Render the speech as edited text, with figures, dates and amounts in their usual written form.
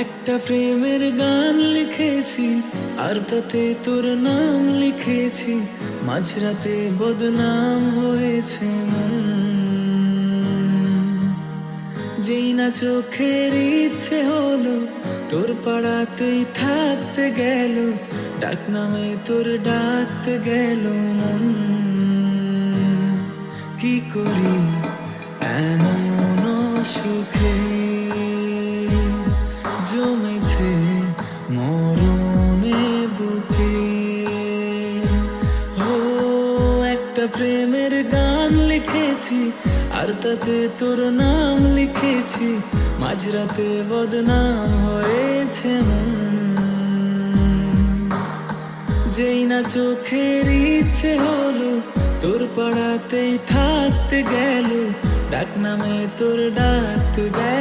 একটা প্রেমের গান লিখেছি আর তাতে তোর নাম লিখেছি, মাঝরাতে বদনাম হয়েছে মন। যেই না চোখের ইচ্ছে হলো তোর পাড়াতেই থাকতে গেল, ডাক নামে তোর ডাকতে গেল মন। কি করি এমন সুখে জমেছে মরণে বুকে। ও একটা প্রেমের গান লিখেছি আর তাতে তোর নাম লিখেছি, মাঝরাতে বদনাম হয়েছে মন। যেই না চোখের ইচ্ছে হলো তোর পাড়াতেই থাকতে গেল, ডাক নামে তোর ডাকতে গেল।